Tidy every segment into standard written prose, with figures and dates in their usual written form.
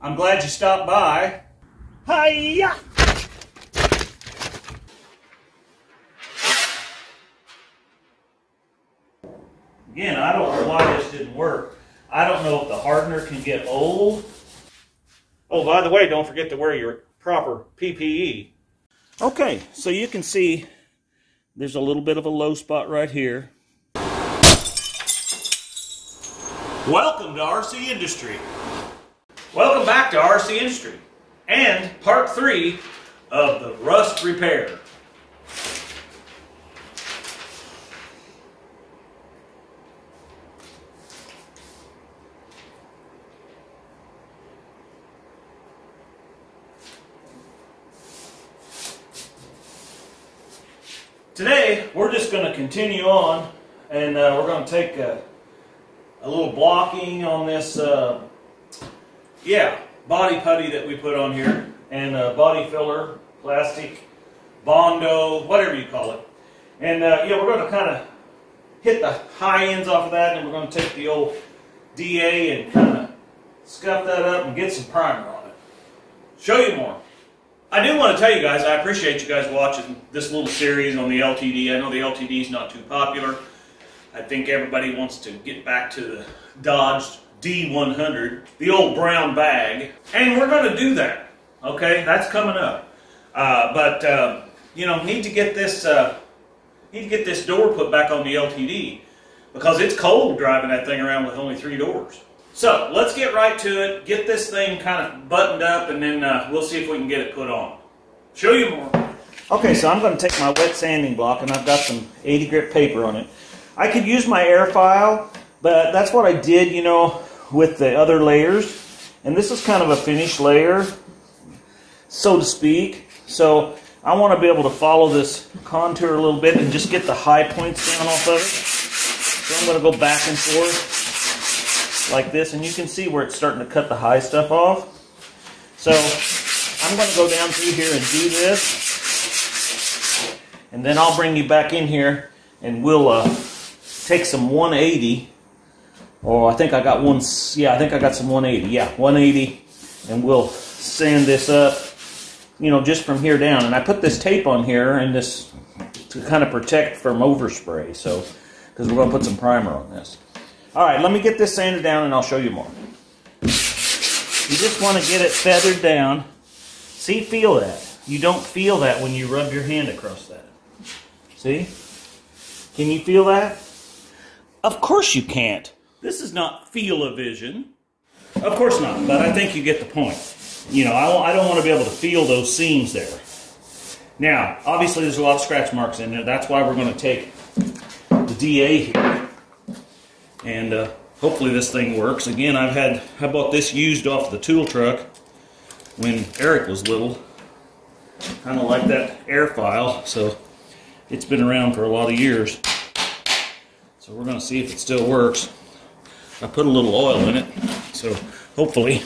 I'm glad you stopped by. Hi-ya! Again, I don't know why this didn't work. I don't know if the hardener can get old. Oh, by the way, don't forget to wear your proper PPE. Okay, so you can see there's a little bit of a low spot right here. Welcome to RC Industry. Welcome back to RC Industry and part 3 of the rust repair. Today, we're just going to continue on, and we're going to take a little blocking on this, body putty that we put on here, and body filler, plastic, Bondo, whatever you call it. And we're going to kind of hit the high ends off of that, and we're going to take the old DA and kind of scuff that up and get some primer on it. Show you more. I do want to tell you guys, I appreciate you guys watching this little series on the LTD. I know the LTD is not too popular. I think everybody wants to get back to the Dodge D100, the old brown bag, and we're going to do that. Okay, that's coming up. Need to get this door put back on the LTD because it's cold driving that thing around with only 3 doors. So let's get right to it, get this thing kind of buttoned up, and then we'll see if we can get it put on. Show you more. Okay, so I'm going to take my wet sanding block, and I've got some 80 grit paper on it. I could use my air file, but that's what I did, with the other layers. And this is kind of a finished layer, so to speak. So I want to be able to follow this contour a little bit and just get the high points down off of it. So I'm going to go back and forth like this, and you can see where it's starting to cut the high stuff off. So I'm going to go down through here and do this, and then I'll bring you back in here and we'll take some 180. I think I got some 180. Yeah, 180, and we'll sand this up, just from here down. And I put this tape on here and this to kind of protect from overspray, so because we're going to put some primer on this. All right, let me get this sanded down and I'll show you more. You just want to get it feathered down. See, feel that. You don't feel that when you rub your hand across that. See? Can you feel that? Of course you can't. This is not feel-o-vision. Of course not, but I think you get the point. I don't want to be able to feel those seams there. Now, obviously there's a lot of scratch marks in there. That's why we're going to take the DA here. And hopefully this thing works. Again, I bought this used off the tool truck when Eric was little. Kind of like that air file, so it's been around for a lot of years. So we're going to see if it still works. I put a little oil in it, so hopefully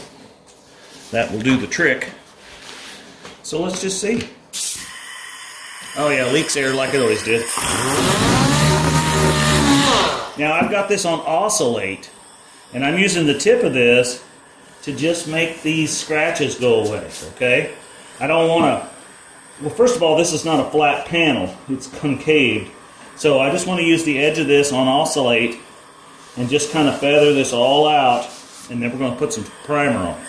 that will do the trick. So let's just see. Oh yeah, leaks air like it always did. Now I've got this on oscillate, and I'm using the tip of this to just make these scratches go away, okay? I don't want to... Well, first of all, this is not a flat panel. It's concaved. So I just want to use the edge of this on oscillate and just kind of feather this all out, and then we're going to put some primer on it.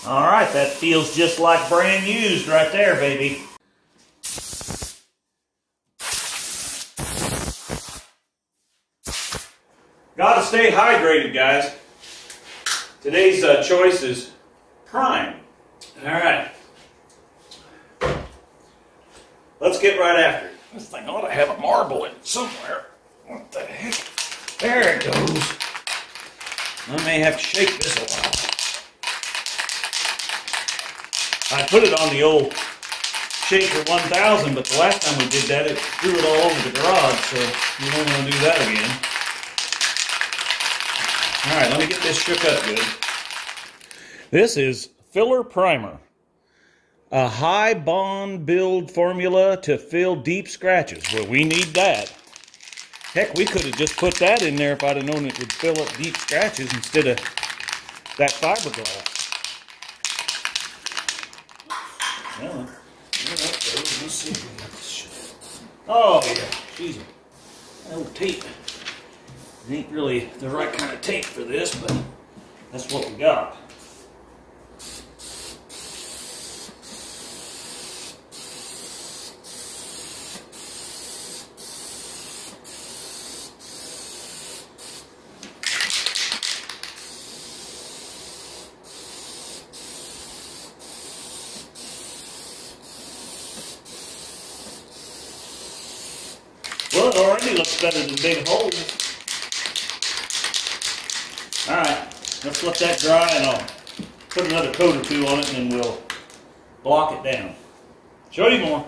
All right, that feels just like brand used right there, baby. Gotta stay hydrated, guys. Today's choice is Prime. All right. Let's get right after it. This thing ought to have a marble in it somewhere. What the heck? There it goes. I may have to shake this a while. I put it on the old Shaker 1000, but the last time we did that, it threw it all over the garage, so you don't want to do that again. All right, let me get this shook up good. This is Filler Primer. A high bond build formula to fill deep scratches. Well, we need that. Heck, we could have just put that in there if I'd have known it would fill up deep scratches instead of that fiberglass. Well, let's see if we got this shit. Oh, yeah, jeez. Old tape. It ain't really the right kind of tape for this, but that's what we got. Well, it already looks better than big holes. Alright, let's let that dry and I'll put another coat or two on it and then we'll block it down. Show you more.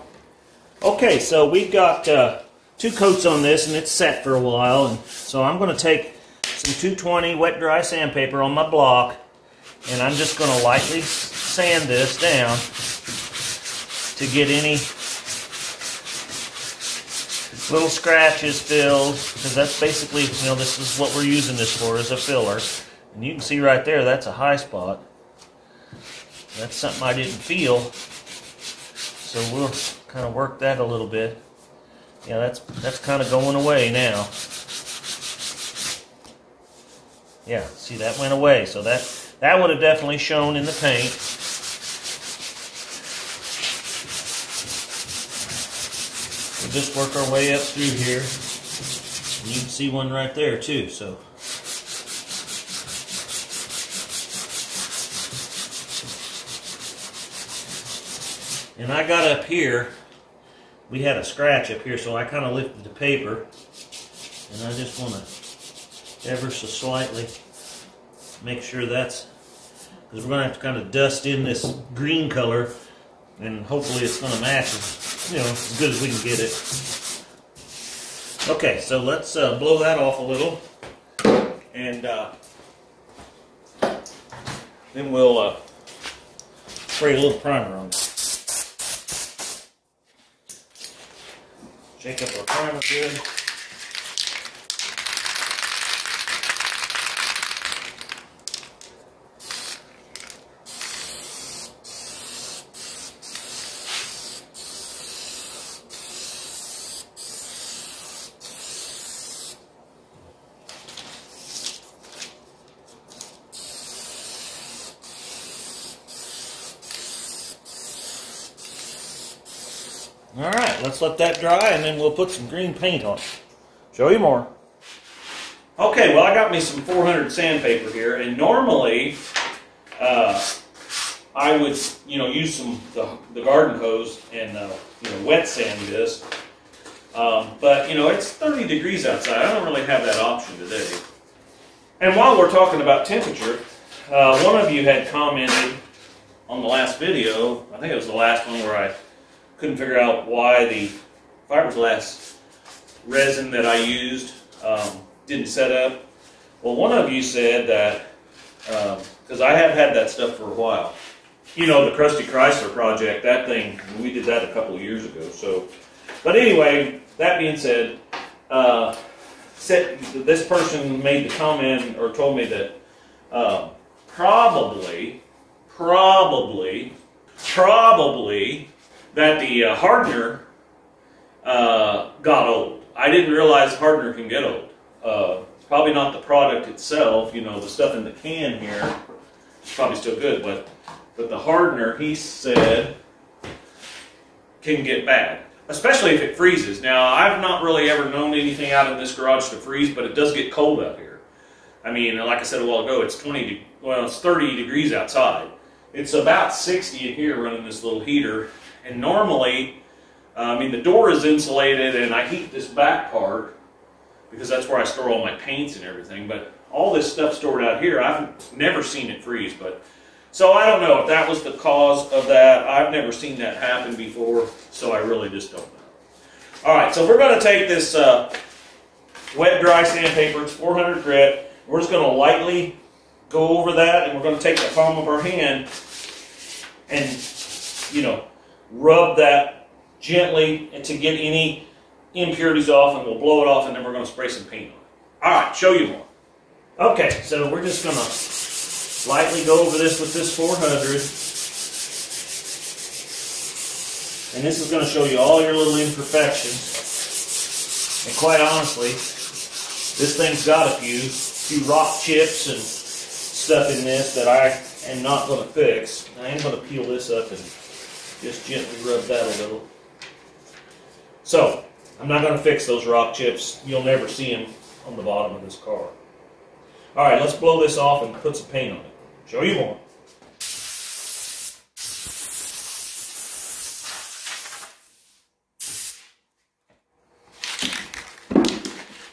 Okay, so we've got 2 coats on this and it's set for a while. And so I'm going to take some 220 wet dry sandpaper on my block and I'm just going to lightly sand this down to get any little scratches filled, because that's basically, you know, this is what we're using this for, as a filler. And you can see right there, that's a high spot. That's something I didn't feel. So we'll kind of work that a little bit. Yeah, that's kind of going away now. Yeah, see, that went away. So that would have definitely shown in the paint. We'll just work our way up through here. And you can see one right there too. So and I got up here, we had a scratch up here, so I kind of lifted the paper and I just want to ever so slightly make sure that's, because we're going to have to kind of dust in this green color and hopefully it's going to match, you know, as good as we can get it. Okay, so let's blow that off a little, and then we'll spray a little primer on it. Shake up our primer good. Alright, let's let that dry and then we'll put some green paint on it. Show you more. Okay, well I got me some 400 sandpaper here, and normally I would, you know, use the garden hose and you know, wet sand this. But you know, it's 30 degrees outside. I don't really have that option today. And while we're talking about temperature, one of you had commented on the last video, I think it was the last one, where I couldn't figure out why the fiberglass resin that I used didn't set up. Well, one of you said that, because I have had that stuff for a while. You know, the Krusty Chrysler project, that thing, we did that a couple of years ago. So, but anyway, that being said, this person made the comment or told me that probably that the hardener got old. I didn't realize hardener can get old. Probably not the product itself, you know, the stuff in the can here is probably still good, but the hardener, he said, can get bad, especially if it freezes. Now, I've not really ever known anything out in this garage to freeze, but it does get cold out here. I mean, like I said a while ago, it's 30 degrees outside. It's about 60 in here running this little heater. And normally, I mean, the door is insulated and I heat this back part because that's where I store all my paints and everything. But all this stuff stored out here, I've never seen it freeze. But so I don't know if that was the cause of that. I've never seen that happen before, so I really just don't know. All right, so we're going to take this wet dry sandpaper. It's 400 grit. We're just going to lightly go over that, and we're going to take the palm of our hand and, you know, rub that gently to get any impurities off, and we'll blow it off, and then we're going to spray some paint on it. All right, show you more. Okay, so we're just going to lightly go over this with this 400. And this is going to show you all your little imperfections. And quite honestly, this thing's got a few rock chips and stuff in this that I am not going to fix. I am going to peel this up and just gently rub that a little. So, I'm not going to fix those rock chips. You'll never see them on the bottom of this car. Alright, let's blow this off and put some paint on it. Show you more.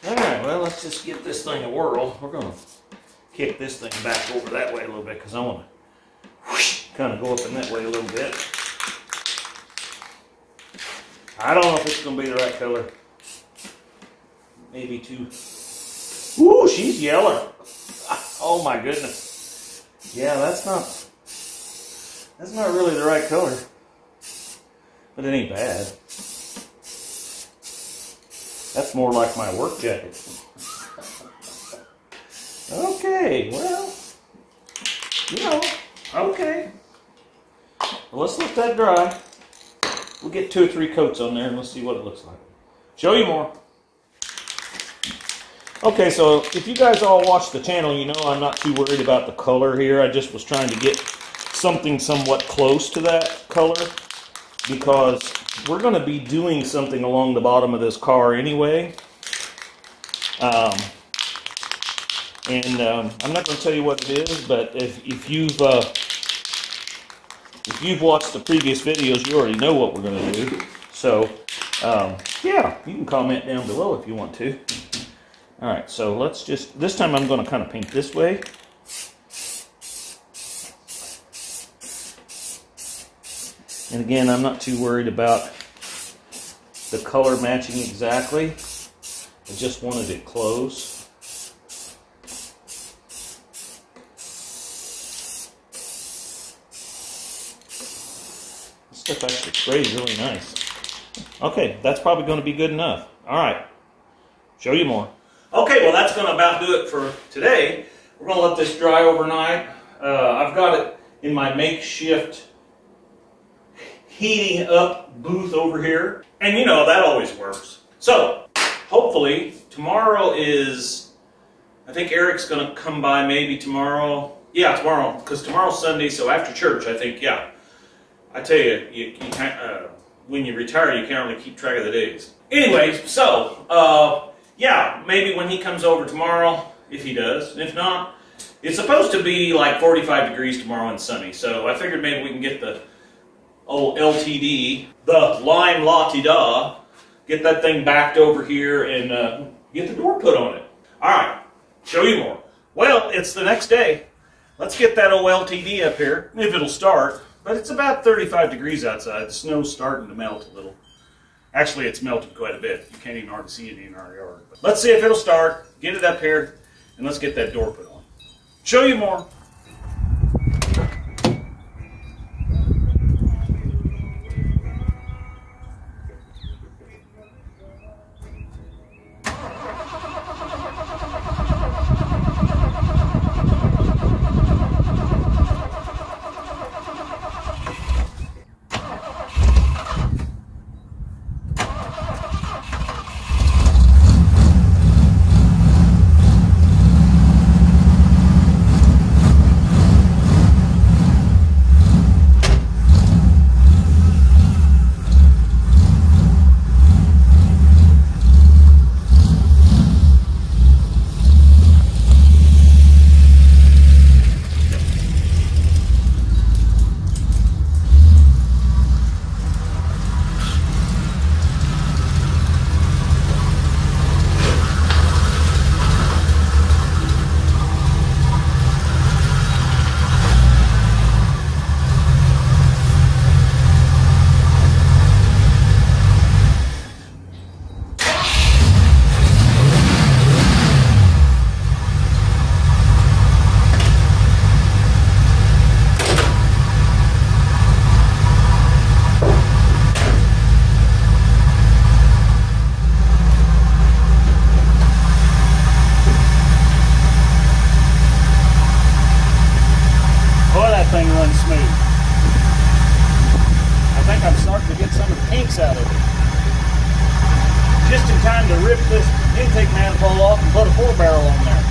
Alright, well, let's just give this thing a whirl. We're going to kick this thing back over that way a little bit because I want to kind of go up in that way a little bit. I don't know if it's going to be the right color. Maybe too. Ooh, she's yellow. Oh my goodness. Yeah, that's not really the right color. But it ain't bad. That's more like my work jacket. Okay, well, you know, okay. Well, let's let that dry. We'll get 2 or 3 coats on there and let's see what it looks like. Show you more. Okay, so if you guys all watch the channel, you know I'm not too worried about the color here. I just was trying to get something somewhat close to that color because we're going to be doing something along the bottom of this car anyway. I'm not going to tell you what it is, but if you've watched the previous videos, you already know what we're going to do. So, yeah, you can comment down below if you want to. Alright, so let's just, this time I'm going to kind of paint this way. And again, I'm not too worried about the color matching exactly. I just wanted it close. This stuff actually sprays really nice. Okay, that's probably going to be good enough. Alright, show you more. Okay, well that's going to about do it for today. We're going to let this dry overnight. I've got it in my makeshift heating up booth over here. And you know, that always works. So, hopefully, tomorrow is, I think Eric's going to come by maybe tomorrow. Yeah, tomorrow, because tomorrow's Sunday, so after church, I think, yeah. I tell you, you can't, when you retire, you can't really keep track of the days. Anyways, so, yeah, maybe when he comes over tomorrow, if he does. If not, it's supposed to be like 45 degrees tomorrow and sunny. So I figured maybe we can get the old LTD, the Lime La-Ti-Da, get that thing backed over here and get the door put on it. Alright, show you more. Well, it's the next day. Let's get that old LTD up here, if it'll start. But it's about 35 degrees outside. The snow's starting to melt a little. Actually, it's melted quite a bit. You can't even hardly see it in our yard. But let's see if it'll start. Get it up here, and let's get that door put on. Show you more. run smooth. I think I'm starting to get some of the kinks out of it. Just in time to rip this intake manifold off and put a 4-barrel on there.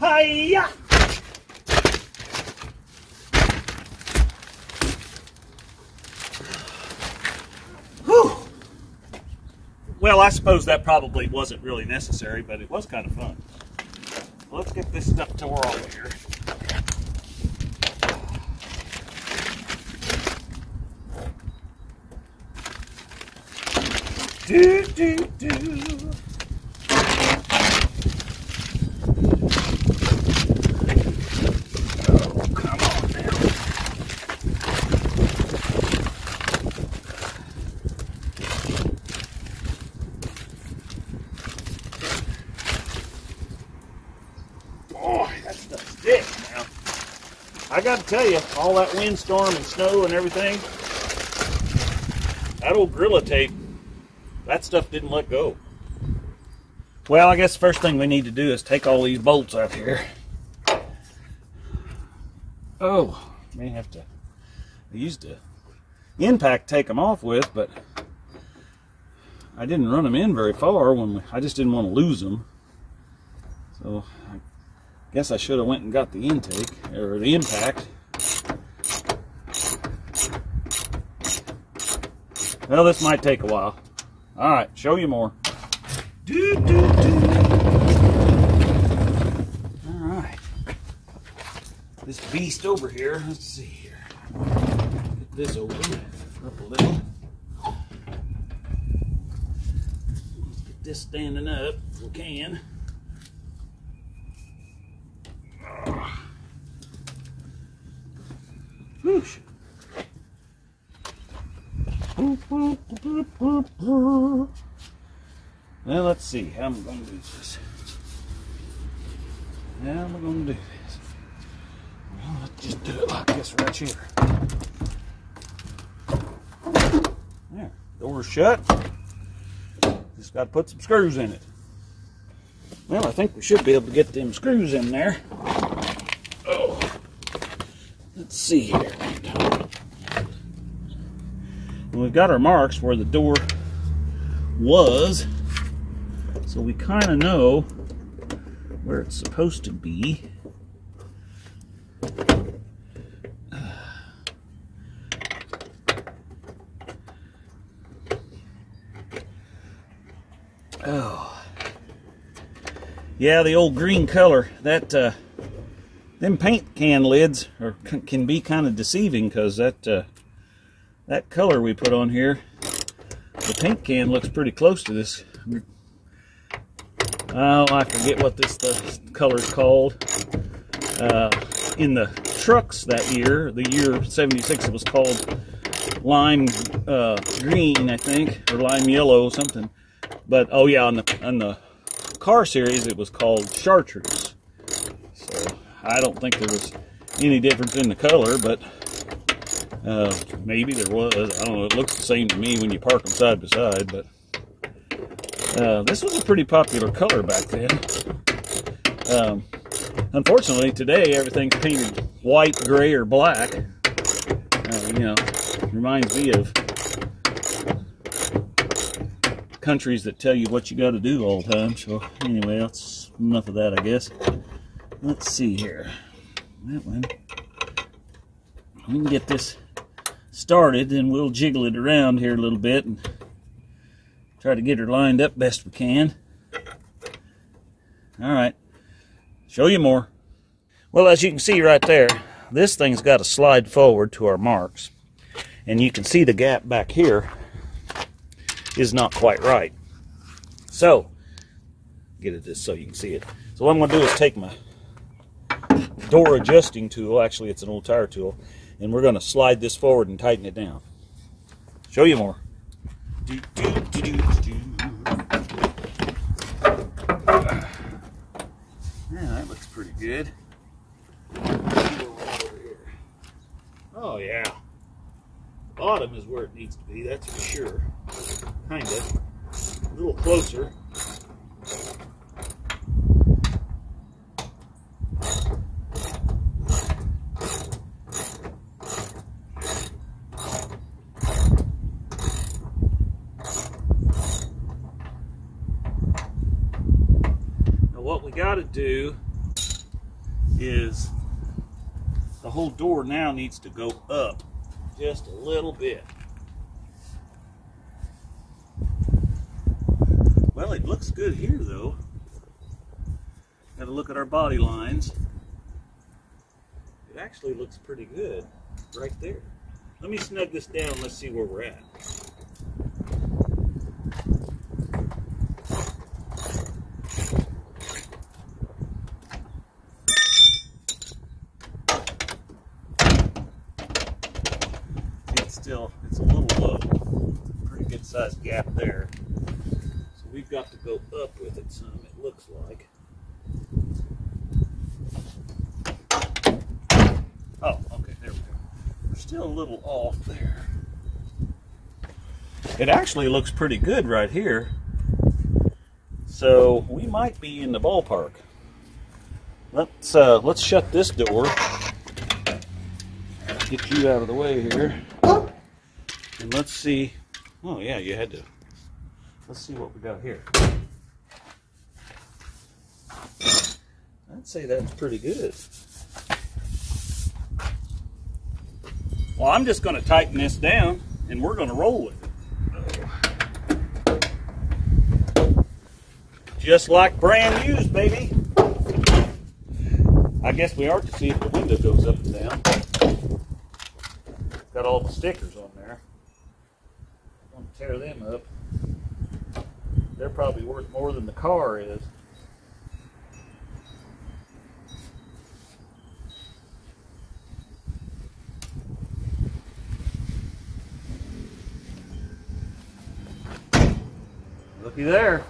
Hi-ya! Whew! Well, I suppose that probably wasn't really necessary, but it was kind of fun. Let's get this stuff tore off here. Do, do, do. Oh, come on now. Boy, that stuff's thick now. I got to tell you, all that windstorm and snow and everything, that old Gorilla Tape, that stuff didn't let go. Well, I guess the first thing we need to do is take all these bolts out here. Oh, may have to. I used to impact take them off with, but I didn't run them in very far when I just didn't want to lose them. So I guess I should have went and got the intake or the impact. Well, this might take a while. All right, show you more. Do, do, do. All right. This beast over here, let's see here. Get this open up a little. Let's get this standing up if we can. Whoosh. Well, let's see how I'm going to do this. How am I going to do this? Well, let's just do it like this right here. There, door's shut. Just got to put some screws in it. Well, I think we should be able to get them screws in there. Oh, let's see here. We've got our marks where the door was, so we kind of know where it's supposed to be. Oh, yeah, the old green color. That them paint can lids can be kind of deceiving, because that color we put on here, the paint can looks pretty close to this. Oh, I forget what the color's called. In the trucks that year, the year 76, it was called lime green, I think, or lime yellow, something. But oh yeah, on the car series, it was called chartreuse. So I don't think there was any difference in the color, but maybe there was. I don't know. It looks the same to me when you park them side by side, but this was a pretty popular color back then. Unfortunately, today everything's painted white, gray, or black. You know, reminds me of countries that tell you what you got to do all the time. So anyway, that's enough of that, I guess. Let's see here. That one. We can get this started, and we'll jiggle it around here a little bit and try to get her lined up best we can. All right, show you more. Well, as you can see right there, this thing's got to slide forward to our marks, and you can see the gap back here is not quite right. So get it this so you can see it. So what I'm going to do is take my door adjusting tool, actually it's an old tire tool, and we're going to slide this forward and tighten it down. Show you more. Yeah, that looks pretty good. Oh yeah, bottom is where it needs to be, that's for sure. Kinda. A little closer. got to do is the whole door now needs to go up just a little bit. Well, it looks good here though. Got to look at our body lines. It actually looks pretty good right there. Let me snug this down. Let's see where we're at. It's a little low. Pretty good sized gap there. So we've got to go up with it some, it looks like. Oh, okay, there we go. We're still a little off there. It actually looks pretty good right here. So we might be in the ballpark. Let's shut this door. Get you out of the way here. And let's see. Oh yeah, you had to. Let's see what we got here. I'd say that's pretty good. Well, I'm just going to tighten this down and we're going to roll with it. Just like brand new, baby. I guess we are to see if the window goes up and down. Got all the stickers on there. I'm going to tear them up. They're probably worth more than the car is. Looky there.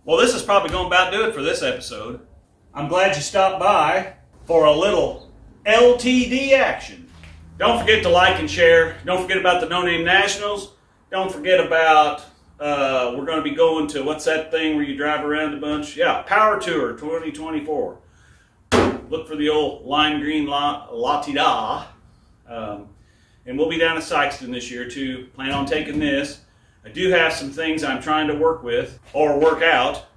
Well, this is probably going to about do it for this episode. I'm glad you stopped by for a little LTD action. Don't forget to like and share. Don't forget about the No Name Nationals. Don't forget about, we're going to be going to, what's that thing where you drive around a bunch? Yeah, Power Tour 2024. Look for the old lime green La-Ti-Da. And we'll be down at Sikeston this year too. Plan on taking this. I do have some things I'm trying to work with or work out.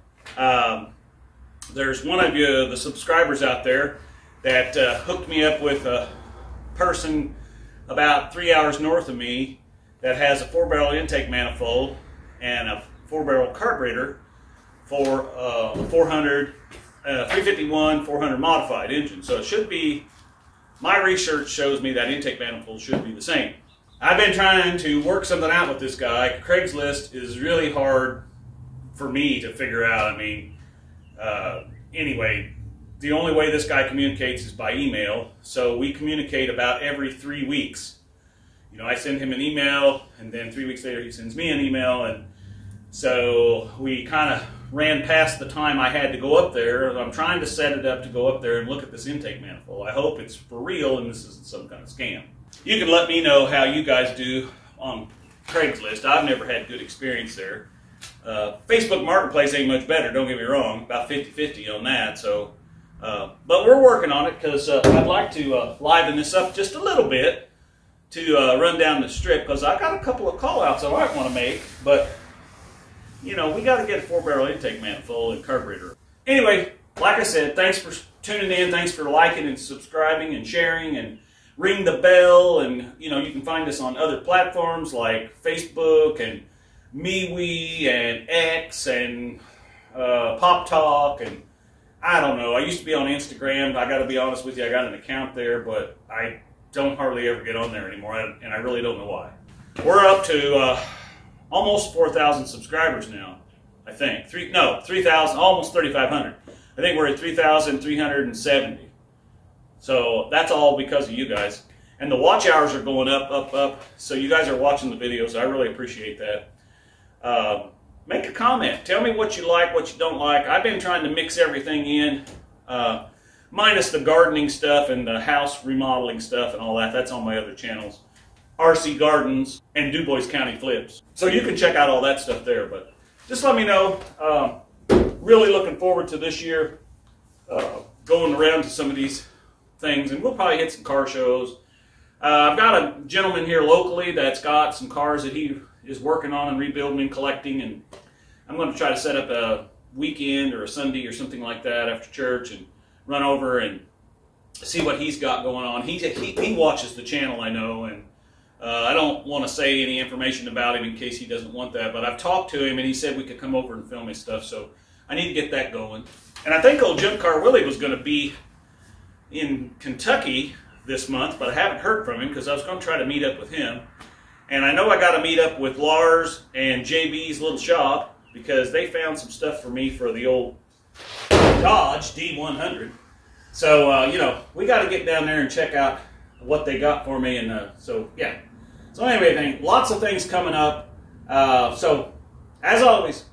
There's one of you, the subscribers out there, that hooked me up with a person about 3 hours north of me that has a 4-barrel intake manifold and a 4-barrel carburetor for a 351 400 modified engine. So it should be, my research shows me that intake manifold should be the same. I've been trying to work something out with this guy. Craigslist is really hard for me to figure out. I mean, anyway, the only way this guy communicates is by email. So we communicate about every 3 weeks. You know, I send him an email, and then 3 weeks later he sends me an email, and so we kind of ran past the time I had to go up there. I'm trying to set it up to go up there and look at this intake manifold. I hope it's for real and this isn't some kind of scam. You can let me know how you guys do on Craigslist. I've never had good experience there. Facebook Marketplace ain't much better, don't get me wrong. About 50-50 on that. So, but we're working on it because I'd like to liven this up just a little bit to run down the strip, because I got a couple of call-outs I might want to make, but you know, we got to get a 4-barrel intake manifold and carburetor. Anyway, like I said, thanks for tuning in. Thanks for liking and subscribing and sharing, and ring the bell. And you know, you can find us on other platforms like Facebook and MeWe and X and Pop Talk, and I don't know. I used to be on Instagram. I got to be honest with you, I got an account there, but I don't hardly ever get on there anymore, and I really don't know why. We're up to almost 4,000 subscribers now, I think. 3,000, almost 3,500. I think we're at 3,370. So that's all because of you guys. And the watch hours are going up. So you guys are watching the videos. I really appreciate that. Make a comment. Tell me what you like, what you don't like. I've been trying to mix everything in, minus the gardening stuff and the house remodeling stuff and all that. That's on my other channels. RC Gardens and DuBois County Flips. So you can check out all that stuff there. But just let me know. Really looking forward to this year, going around to some of these things, and we'll probably hit some car shows. I've got a gentleman here locally that's got some cars that he is working on and rebuilding and collecting, and I'm going to try to set up a weekend or a Sunday or something like that after church and run over and see what he's got going on. He watches the channel, I know, and I don't want to say any information about him in case he doesn't want that, but I've talked to him and he said we could come over and film his stuff, so I need to get that going. And I think old Junk Car Willie was going to be in Kentucky this month, but I haven't heard from him because I was going to try to meet up with him. And I know I got to meet up with Lars and JB's little shop because they found some stuff for me for the old Dodge D100. So, you know, we got to get down there and check out what they got for me. And so, yeah. So anyway, lots of things coming up. So, as always,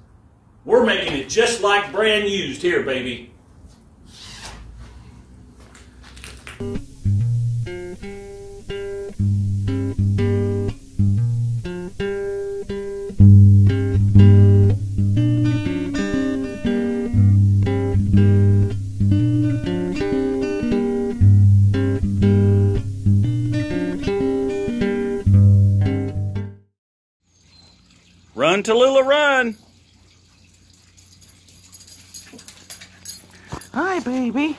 we're making it just like brand used here, baby. Run, Tallulah, run! Hi, baby.